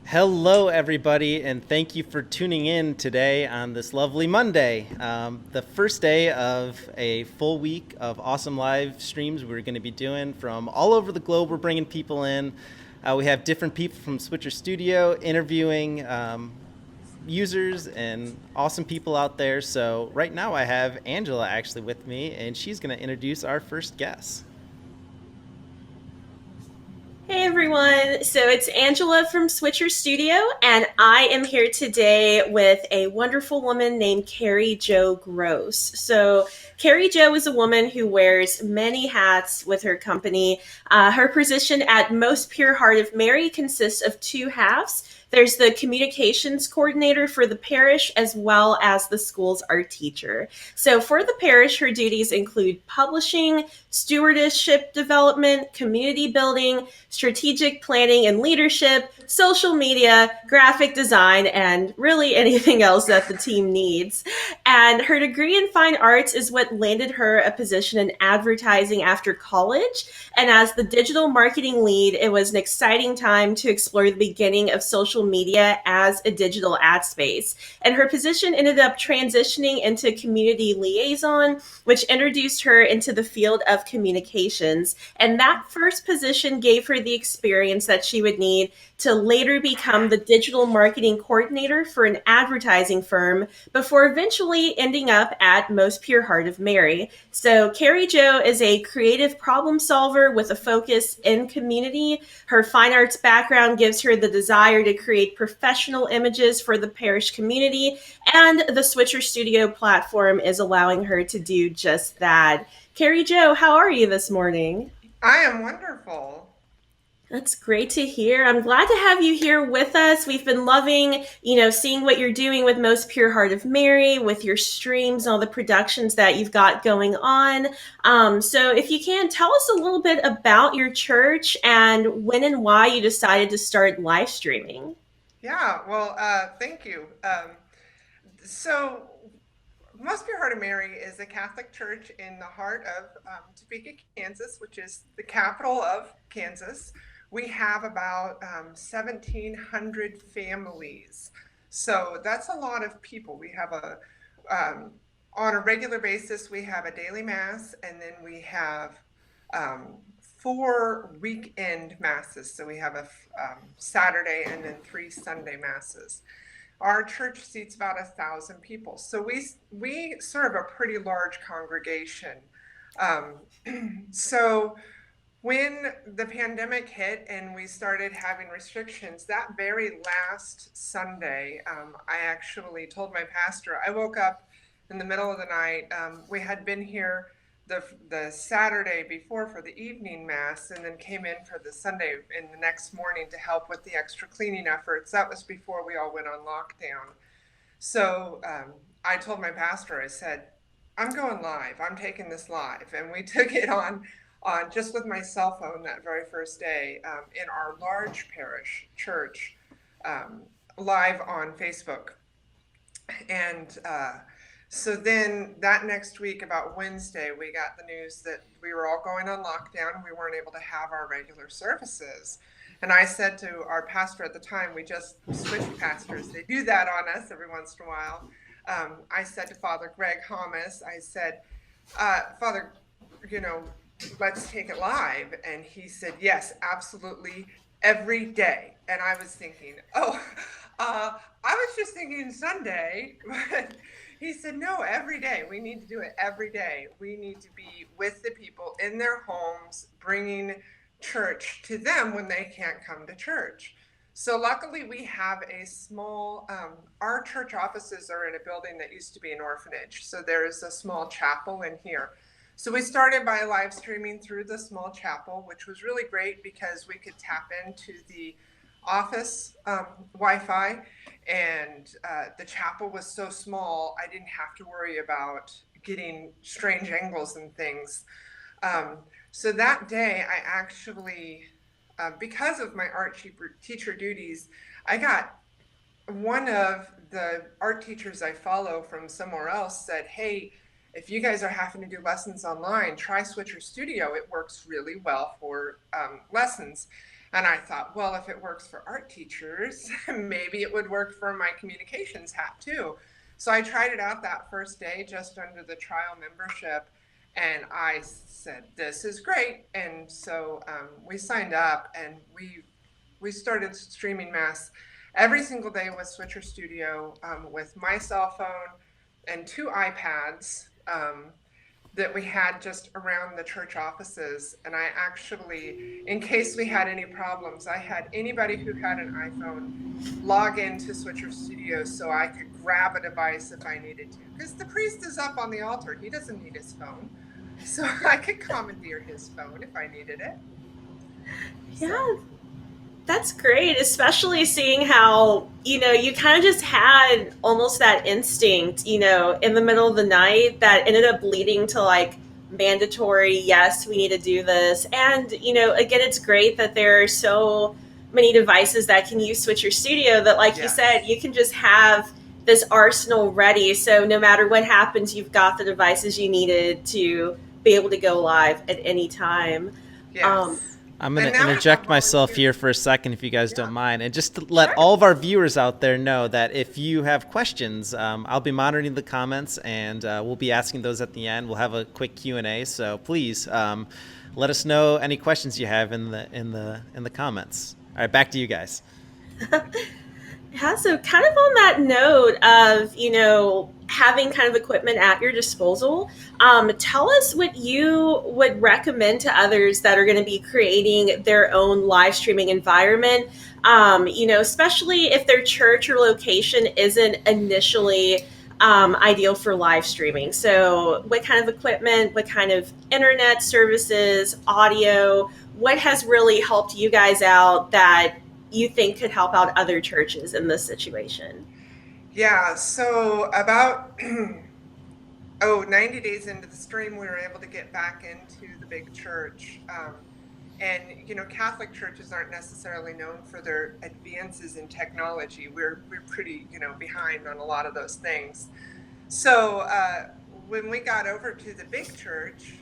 Hello, everybody, and thank you for tuning in today on this lovely Monday, the first day of a full week of awesome live streams we're going to be doing from all over the globe. We're bringing people in. We have different people from Switcher Studio interviewing users and awesome people out there. So, right now, I have Angela actually with me, and she's going to introduce our first guest. Hey everyone, so it's Angela from Switcher Studio, and I am here today with a wonderful woman named Carrie Jo Gros. So, Carrie Jo is a woman who wears many hats with her company. Her position at Most Pure Heart of Mary consists of two halves. There's the communications coordinator for the parish, as well as the school's art teacher. So, for the parish, her duties include publishing, stewardship development, community building, strategic planning and leadership, social media, graphic design, and really anything else that the team needs. And her degree in fine arts is what landed her a position in advertising after college. And as the digital marketing lead, it was an exciting time to explore the beginning of social media as a digital ad space. And her position ended up transitioning into community liaison, which introduced her into the field of communications. And that first position gave her the experience that she would need to later become the digital marketing coordinator for an advertising firm before eventually ending up at Most Pure Heart of Mary. So, Carrie Jo is a creative problem solver with a focus in community. Her fine arts background gives her the desire to create professional images for the parish community, and the Switcher Studio platform is allowing her to do just that. Carrie Jo, how are you this morning? I am wonderful. That's great to hear. I'm glad to have you here with us. We've been loving, seeing what you're doing with Most Pure Heart of Mary, with your streams, all the productions that you've got going on. So, if you can, tell us a little bit about your church and when and why you decided to start live streaming. Thank you. So, Most Pure Heart of Mary is a Catholic church in the heart of Topeka, Kansas, which is the capital of Kansas. We have about 1,700 families. So that's a lot of people. We have on a regular basis, we have a daily mass, and then we have um, four weekend masses. So we have a Saturday and then three Sunday masses. Our church seats about 1,000 people, so we serve a pretty large congregation. Um, so when the pandemic hit and we started having restrictions, that very last Sunday, I actually told my pastor, I woke up in the middle of the night. We had been here the Saturday before for the evening mass, and then came in for the Sunday in the next morning to help with the extra cleaning efforts. That was before we all went on lockdown. So I told my pastor, I said, I'm going live. I'm taking this live. And we took it on just with my cell phone that very first day in our large parish church, um, live on Facebook. And so then that next week, about Wednesday, we got the news that we were all going on lockdown. We weren't able to have our regular services. And I said to our pastor at the time, we just switched pastors. They do that on us every once in a while. I said to Father Greg Thomas, I said, Father, you know, let's take it live. And he said, yes, absolutely, every day. And I was thinking, oh, I was just thinking Sunday. But he said, no, every day. We need to do it every day. We need to be with the people in their homes, bringing church to them when they can't come to church. So luckily we have a small, our church offices are in a building that used to be an orphanage. So there's a small chapel in here. So we started by live streaming through the small chapel, which was really great because we could tap into the office Wi-Fi, and the chapel was so small, I didn't have to worry about getting strange angles and things. Um, so that day, I actually, because of my art teacher duties, I got one of the art teachers I follow from somewhere else said, hey, if you guys are having to do lessons online, try Switcher Studio. It works really well for lessons. And I thought, well, if it works for art teachers, maybe it would work for my communications hat too. So I tried it out that first day just under the trial membership. And I said, this is great. And so we signed up, and we started streaming Mass every single day with Switcher Studio, with my cell phone and two iPads. That we had just around the church offices. And I actually, in case we had any problems, I had anybody who had an iPhone log into Switcher Studio so I could grab a device if I needed to. Because the priest is up on the altar. He doesn't need his phone. So I could commandeer his phone if I needed it. Yeah, that's great, especially seeing how, you kind of just had almost that instinct, in the middle of the night that ended up leading to like mandatory, yes, we need to do this. And, again, it's great that there are so many devices that can use Switcher Studio that, like you said, you can just have this arsenal ready. So no matter what happens, you've got the devices you needed to be able to go live at any time. Yes. I'm going to interject myself here for a second, if you guys don't mind, and just to let all of our viewers out there know that if you have questions, I'll be monitoring the comments, and we'll be asking those at the end. We'll have a quick Q&A, so please let us know any questions you have in the comments. All right, back to you guys. Yeah, so kind of on that note of, having kind of equipment at your disposal, tell us what you would recommend to others that are going to be creating their own live streaming environment, especially if their church or location isn't initially ideal for live streaming. So what kind of equipment, what kind of internet services, audio, what has really helped you guys out that you think could help out other churches in this situation? Yeah, so about 90 days into the stream, we were able to get back into the big church. And, Catholic churches aren't necessarily known for their advances in technology. We're pretty, behind on a lot of those things. So when we got over to the big church,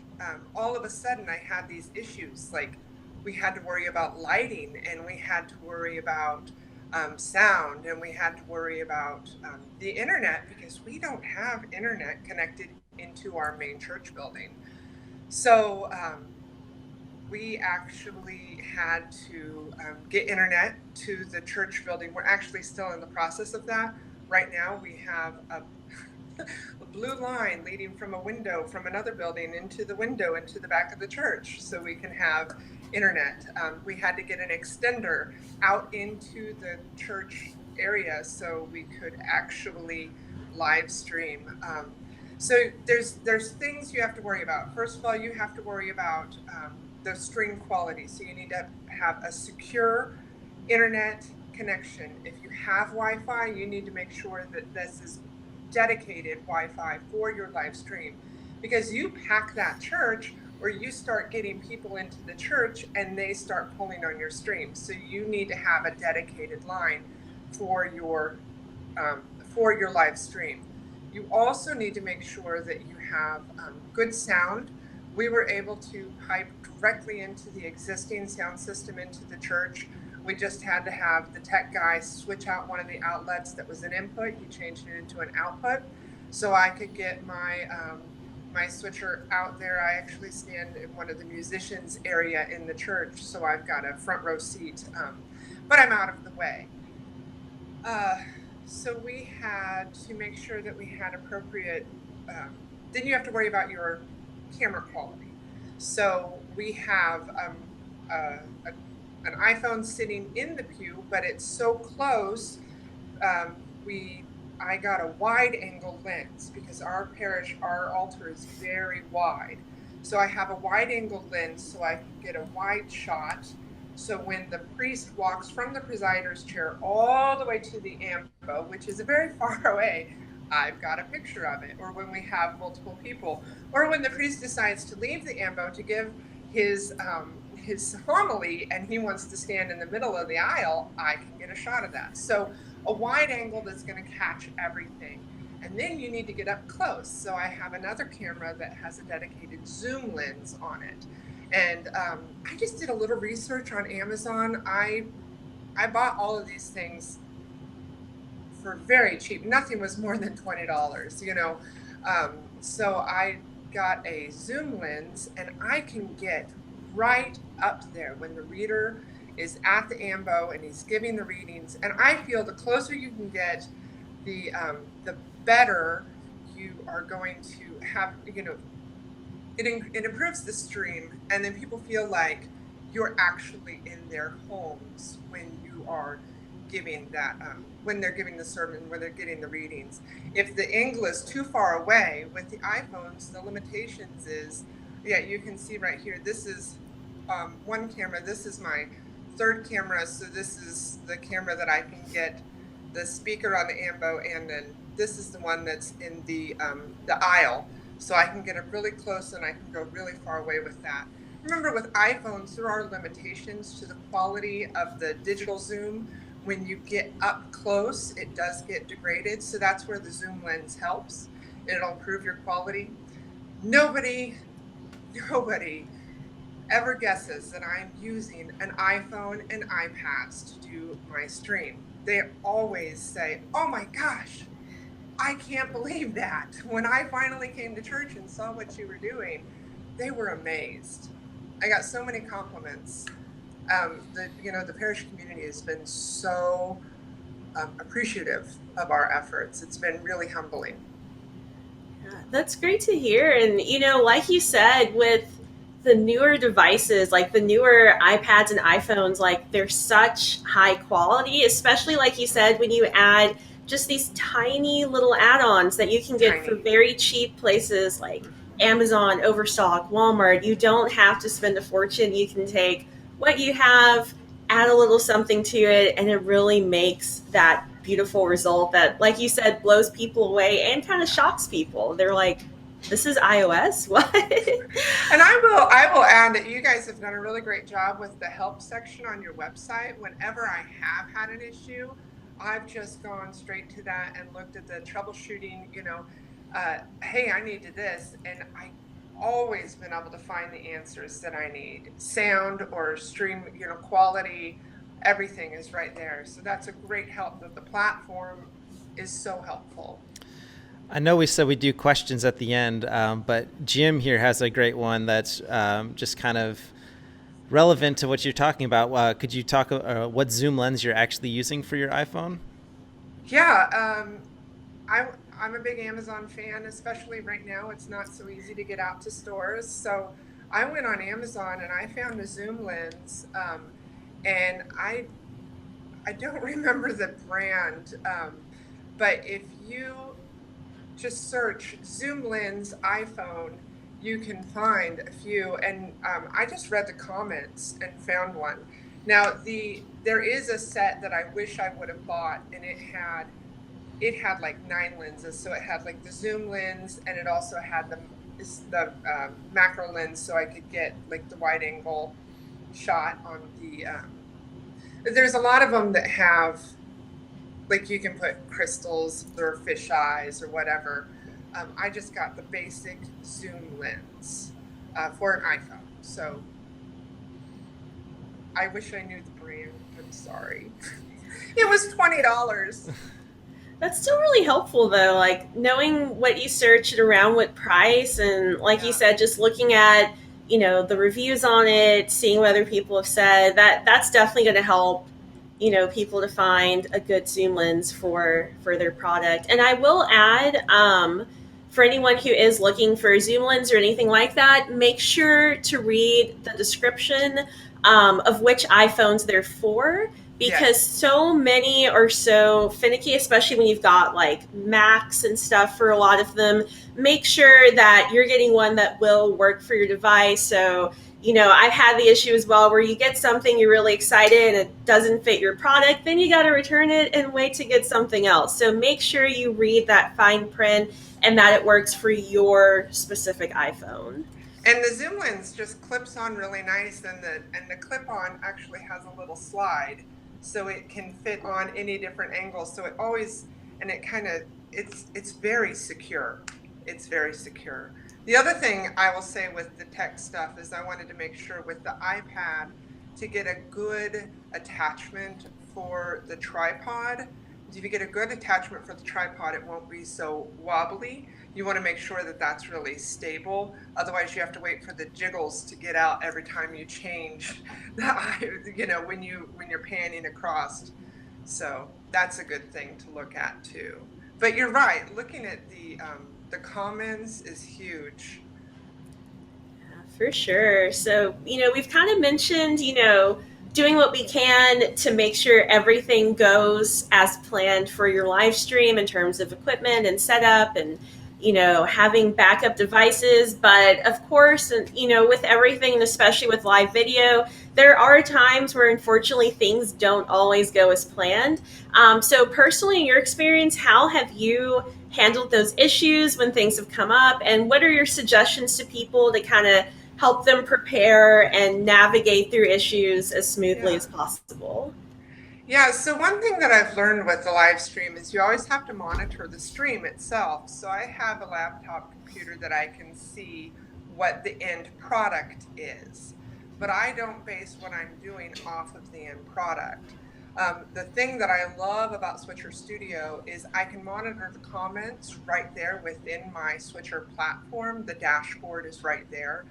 all of a sudden I had these issues. Like, we had to worry about lighting, and we had to worry about sound, and we had to worry about the internet, because we don't have internet connected into our main church building. So we actually had to get internet to the church building. We're actually still in the process of that. Right now we have a blue line leading from a window from another building into the window into the back of the church so we can have internet. We had to get an extender out into the church area so we could actually live stream. So there's things you have to worry about. First of all, you have to worry about the stream quality. So you need to have a secure internet connection. If you have Wi-Fi, you need to make sure that this is dedicated Wi-Fi for your live stream, because you pack that church, or you start getting people into the church and they start pulling on your stream. So you need to have a dedicated line for your live stream. You also need to make sure that you have good sound. We were able to pipe directly into the existing sound system into the church. We just had to have the tech guy switch out one of the outlets that was an input. He changed it into an output, so I could get my my switcher out there. I actually stand in one of the musicians area in the church, so I've got a front row seat, but I'm out of the way. So we had to make sure that we had appropriate, then you have to worry about your camera quality. So we have an iPhone sitting in the pew, but it's so close. I got a wide angle lens, because our parish, our altar is very wide. So I have a wide angle lens so I can get a wide shot. So when the priest walks from the presider's chair all the way to the ambo, which is very far away, I've got a picture of it. Or when we have multiple people, or when the priest decides to leave the ambo to give his homily and he wants to stand in the middle of the aisle, I can get a shot of that. So a wide angle that's going to catch everything. And then you need to get up close. So I have another camera that has a dedicated zoom lens on it. And I just did a little research on Amazon. I bought all of these things for very cheap. Nothing was more than $20, you know. So I got a zoom lens, and I can get right up there when the reader is at the ambo and he's giving the readings. And I feel the closer you can get, the better you are going to have. You know, it improves the stream, and then people feel like you're actually in their homes when you are giving that, when they're giving the sermon, when they're getting the readings. If the angle is too far away with the iPhones, the limitations is, yeah, you can see right here, this is one camera, this is my third camera, so this is the camera that I can get the speaker on the ambo, and then this is the one that's in the aisle, so I can get it really close and I can go really far away with that. Remember, with iPhones, there are limitations to the quality of the digital zoom. When you get up close, it does get degraded. So that's where the zoom lens helps. It'll improve your quality. Nobody ever guesses that I'm using an iPhone and iPads to do my stream. They always say, "Oh my gosh, I can't believe that." When I finally came to church and saw what you were doing, they were amazed. I got so many compliments. The parish community has been so appreciative of our efforts. It's been really humbling. Yeah, that's great to hear. And, like you said, with the newer devices, like the newer iPads and iPhones, like they're such high quality, especially like you said, when you add just these tiny little add-ons that you can get for very cheap places like Amazon, Overstock, Walmart. You don't have to spend a fortune. You can take what you have, add a little something to it, and it really makes that beautiful result that, like you said, blows people away and kind of shocks people. They're like, "This is iOS? What?" And I will add that you guys have done a really great job with the help section on your website. Whenever I have had an issue, I've just gone straight to that and looked at the troubleshooting, hey, I need to this, and I always been able to find the answers that I need. Sound or stream, quality, everything is right there. So that's a great help. That the platform is so helpful. I know we said we do questions at the end, but Jim here has a great one that's just kind of relevant to what you're talking about. Could you talk what zoom lens you're actually using for your iPhone? Yeah, I'm a big Amazon fan, especially right now. It's not so easy to get out to stores. So I went on Amazon and I found a zoom lens, and I don't remember the brand, but if you just search zoom lens iPhone, you can find a few. And I just read the comments and found one. Now there is a set that I wish I would have bought, and it had like 9 lenses. So it had like the zoom lens, and it also had the macro lens, so I could get like the wide angle shot on the. There's a lot of them that have, like, you can put crystals or fish eyes or whatever. I just got the basic zoom lens for an iPhone. So I wish I knew the brand. I'm sorry. It was $20. That's still really helpful, though, like knowing what you searched around what price, and like you said, just looking at the reviews on it, seeing what other people have said. That's definitely going to help people to find a good zoom lens for their product. And I will add, for anyone who is looking for a zoom lens or anything like that, make sure to read the description of which iPhones they're for, because so many are so finicky, especially when you've got like Macs and stuff for a lot of them. Make sure that you're getting one that will work for your device. So, I've had the issue as well where you get something, you're really excited, and it doesn't fit your product. Then you got to return it and wait to get something else. So make sure you read that fine print and that it works for your specific iPhone. And the zoom lens just clips on really nice, and the clip-on actually has a little slide, so it can fit on any different angles. So it always, and it kind of, it's very secure. it's very secure. The other thing I will say with the tech stuff is I wanted to make sure with the iPad to get a good attachment for the tripod. If you get a good attachment for the tripod, it won't be so wobbly. You want to make sure that that's really stable. Otherwise, you have to wait for the jiggles to get out every time you change, when you're panning across. So that's a good thing to look at too. But you're right. Looking at the comments is huge. For sure. So, we've kind of mentioned, doing what we can to make sure everything goes as planned for your live stream in terms of equipment and setup and, having backup devices. But of course, with everything, and especially with live video, there are times where unfortunately things don't always go as planned. So personally, in your experience, how have you handled those issues when things have come up? And what are your suggestions to people to kind of help them prepare and navigate through issues as smoothly as possible? Yeah, so one thing that I've learned with the live stream is you always have to monitor the stream itself. So I have a laptop computer that I can see what the end product is, but I don't base what I'm doing off of the end product. The thing that I love about Switcher Studio is I can monitor the comments right there within my Switcher platform. The dashboard is right there.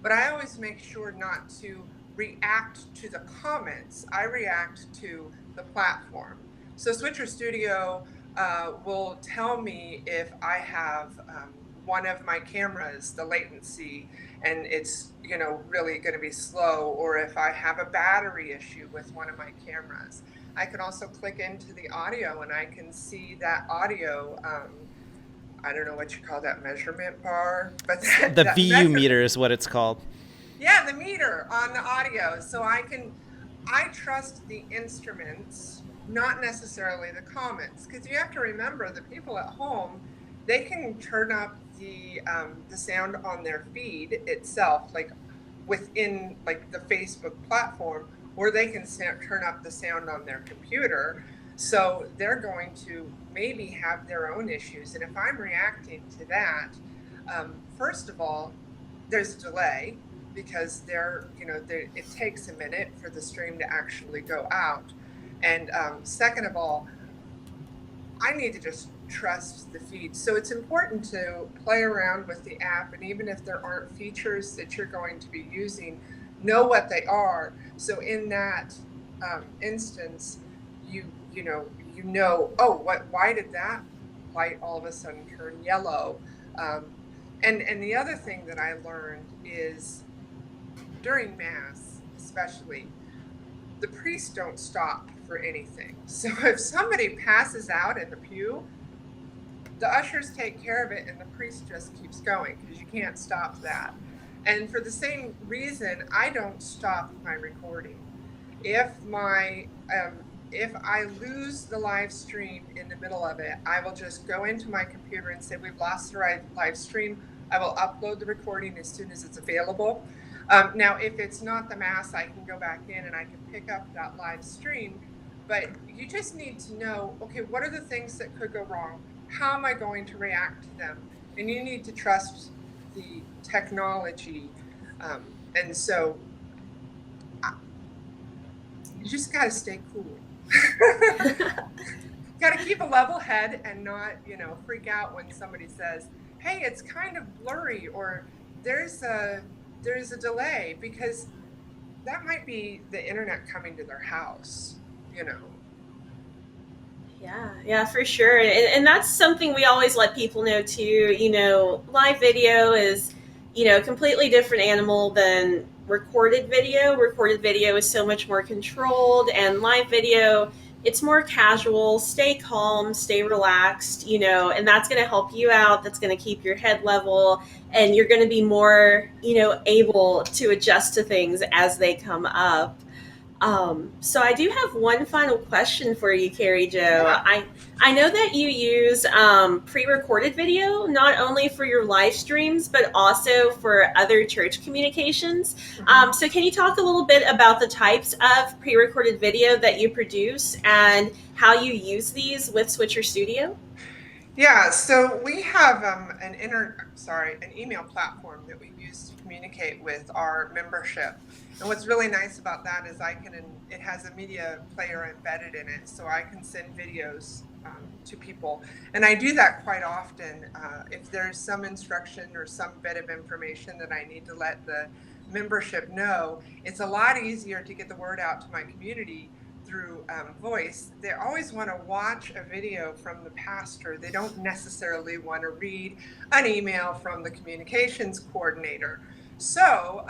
But I always make sure not to react to the comments. I react to the platform. So Switcher Studio will tell me if I have one of my cameras, the latency, and it's really going to be slow, or if I have a battery issue with one of my cameras. I can also click into the audio and I can see that audio. I don't know what you call that measurement bar, but the VU meter is what it's called. Yeah, the meter on the audio. So I trust the instruments, not necessarily the comments, because you have to remember the people at home, they can turn up the sound on their feed itself, like within like the Facebook platform, or they can turn up the sound on their computer. So they're going to maybe have their own issues. And if I'm reacting to that, first of all, there's a delay because it takes a minute for the stream to actually go out. And second of all, I need to just trust the feed. So it's important to play around with the app, and even if there aren't features that you're going to be using, know what they are. So in that instance, why did that light all of a sudden turn yellow? And the other thing that I learned is during Mass, especially, the priests don't stop for anything. So if somebody passes out in the pew, the ushers take care of it and the priest just keeps going because you can't stop that. And for the same reason, I don't stop my recording. If I lose the live stream in the middle of it, I will just go into my computer and say, we've lost the live stream. I will upload the recording as soon as it's available. Now, if it's not the Mass, I can go back in and I can pick up that live stream. But you just need to know, okay, what are the things that could go wrong? How am I going to react to them? And you need to trust the technology. And so you just got to stay cool. Got to keep a level head and not, freak out when somebody says, hey, it's kind of blurry, or there's a delay, because that might be the internet coming to their house, Yeah, for sure. And that's something we always let people know too. Live video is, a completely different animal than recorded video. Recorded video is so much more controlled, and live video, it's more casual. Stay calm, stay relaxed, and that's going to help you out. That's going to keep your head level, and you're going to be more, able to adjust to things as they come up. So I do have one final question for you, Carrie Jo. Yeah. I know that you use pre-recorded video, not only for your live streams, but also for other church communications. Mm-hmm. So can you talk a little bit about the types of pre-recorded video that you produce and how you use these with Switcher Studio? Yeah, so we have an email platform that we use to communicate with our membership. And what's really nice about that is it has a media player embedded in it, so I can send videos to people. And I do that quite often. If there's some instruction or some bit of information that I need to let the membership know, it's a lot easier to get the word out to my community through voice. They always want to watch a video from the pastor. They don't necessarily want to read an email from the communications coordinator. So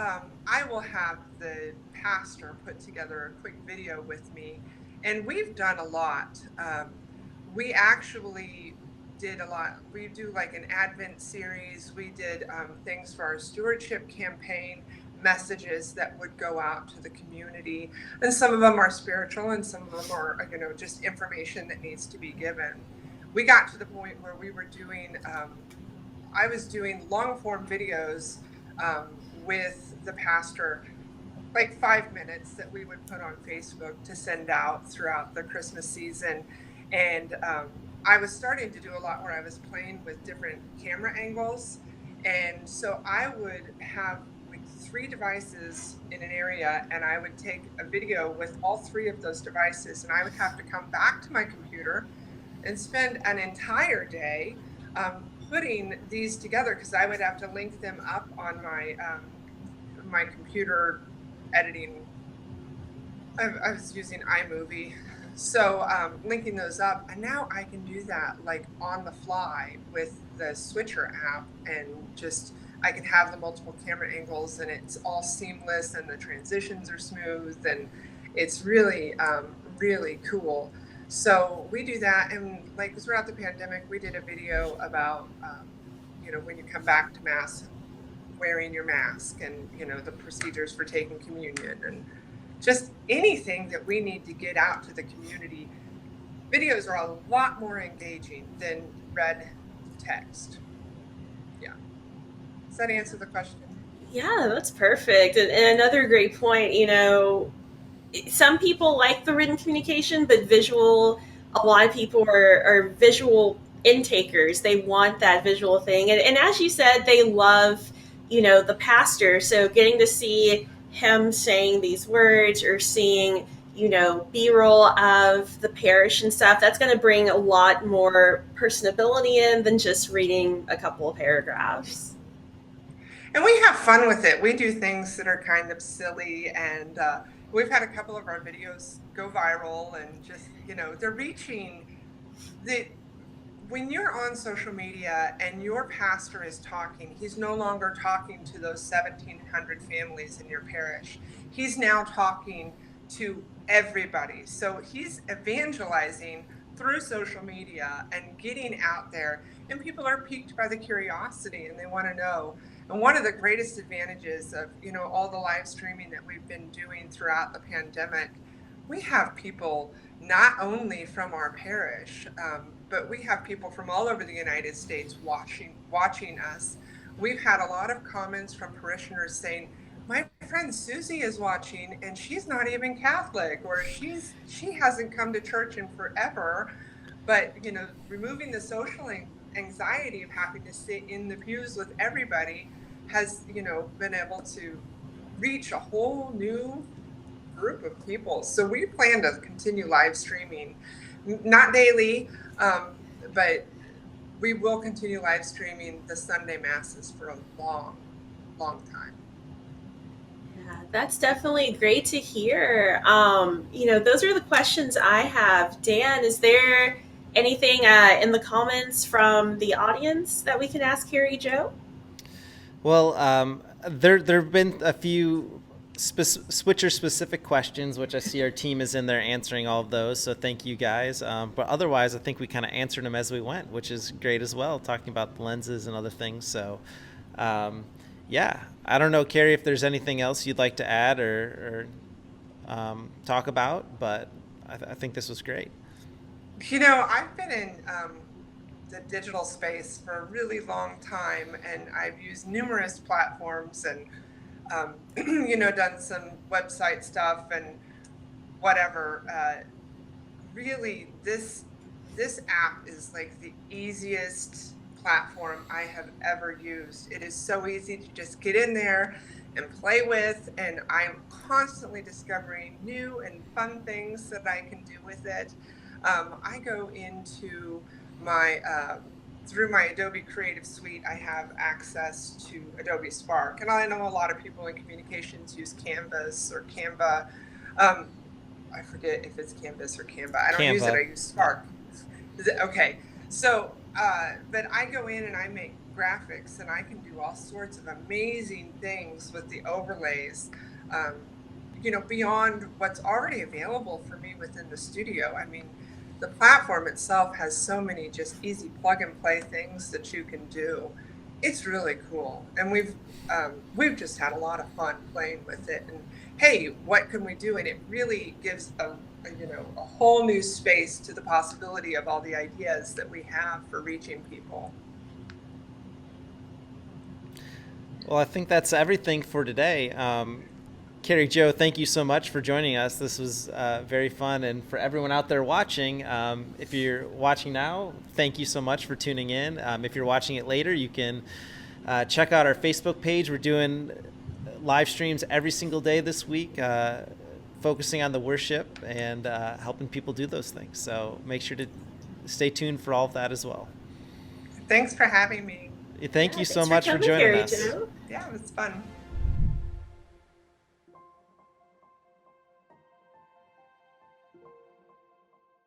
I will have the pastor put together a quick video with me, and we've done a lot. We actually did a lot. We do like an Advent series. We did things for our stewardship campaign, messages that would go out to the community, and some of them are spiritual and some of them are just information that needs to be given. We got to the point where we were doing I was doing long form videos with the pastor, like 5 minutes, that we would put on Facebook to send out throughout the Christmas season. And I was starting to do a lot where I was playing with different camera angles. And so I would have like 3 devices in an area, and I would take a video with all 3 of those devices, and I would have to come back to my computer and spend an entire day putting these together, because I would have to link them up on my computer editing. I was using iMovie, so linking those up, and now I can do that like on the fly with the Switcher app, and just I can have the multiple camera angles, and it's all seamless, and the transitions are smooth, and it's really really cool. So we do that, and like throughout the pandemic, we did a video about when you come back to Mass, wearing your mask, and the procedures for taking communion, and just anything that we need to get out to the community. Videos are a lot more engaging than read text. Yeah. Does that answer the question? Yeah, that's perfect. And another great point, some people like the written communication, but visual, a lot of people are visual intakers. They want that visual thing. And as you said, they love, the pastor. So getting to see him saying these words or seeing, B-roll of the parish and stuff, that's going to bring a lot more personability in than just reading a couple of paragraphs. And we have fun with it. We do things that are kind of silly, and we've had a couple of our videos go viral, and just, they're reaching the. When you're on social media and your pastor is talking, he's no longer talking to those 1,700 families in your parish. He's now talking to everybody. So he's evangelizing through social media and getting out there, and people are piqued by the curiosity and they want to know. And one of the greatest advantages of all the live streaming that we've been doing throughout the pandemic, we have people not only from our parish, but we have people from all over the United States watching us. We've had a lot of comments from parishioners saying, my friend Susie is watching and she's not even Catholic, or she hasn't come to church in forever. But removing the social anxiety of having to sit in the pews with everybody has been able to reach a whole new group of people. So we plan to continue live streaming, not daily, but we will continue live streaming the Sunday masses for a long, long time. Yeah, that's definitely great to hear. Those are the questions I have. Dan, is there anything in the comments from the audience that we can ask Carrie Jo? Well, there have been a few switcher specific questions, which I see our team is in there answering all of those. So thank you guys. But otherwise, I think we kind of answered them as we went, which is great as well, talking about the lenses and other things. So yeah, I don't know, Carrie, if there's anything else you'd like to add or talk about, but I think this was great. I've been in the digital space for a really long time, and I've used numerous platforms and done some website stuff and whatever. Really, this this app is like the easiest platform I have ever used. It is so easy to just get in there and play with, and I'm constantly discovering new and fun things that I can do with it. I go into my through my Adobe Creative Suite, I have access to Adobe Spark, and I know a lot of people in communications use Canvas or Canva. I forget if it's Canvas or Canva. I don't use it. Canva. I use Spark. Is it okay? So, but I go in and I make graphics, and I can do all sorts of amazing things with the overlays. Beyond what's already available for me within the studio. I mean, the platform itself has so many just easy plug and play things that you can do. It's really cool, and we've just had a lot of fun playing with it. And hey, what can we do? And it really gives a whole new space to the possibility of all the ideas that we have for reaching people. Well, I think that's everything for today. Carrie Jo, thank you so much for joining us. This was very fun. And for everyone out there watching, if you're watching now, thank you so much for tuning in. If you're watching it later, you can check out our Facebook page. We're doing live streams every single day this week, focusing on the worship and helping people do those things. So make sure to stay tuned for all of that as well. Thanks for having me. Thank you so thanks much for coming, joining Carrie us. Jo. Yeah, it was fun.